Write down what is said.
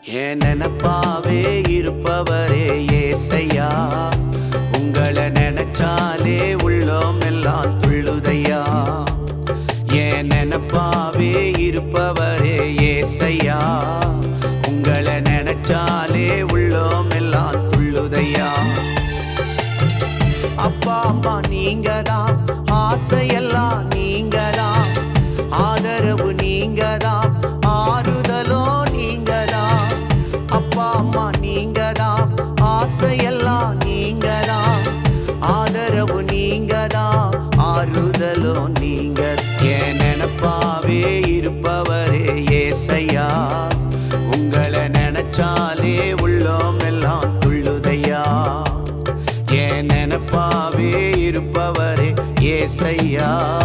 என் நினப்பாவே இருப்பவரே ஏசையா, உங்களை நினைச்சாலே உள்ளோம் எல்லாம் துள்ளுதையா. என் நினப்பாவே இருப்பவரே ஏசையா, உங்களை நினைச்சாலே உள்ளோம் எல்லாம் துள்ளுதையா. அப்பா அம்மா நீங்கதான், ஆசையெல்லாம் நீங்கதான், ஆதரவு நீங்கதான், ஆறுதலோ நீங்கதான். அப்பா அம்மா நீங்கதான், ஆசையெல்லாம் நீங்கதான், ஆதரவு நீங்கதான், ஆறுதலோ நீங்க. என் நினப்பாவே இருப்பவரே ஏசையா, உங்களை நினைச்சாலே உள்ளோம் எல்லாம் துள்ளுதையா. என் நினப்பாவே இருப்பவரே ஏசையா.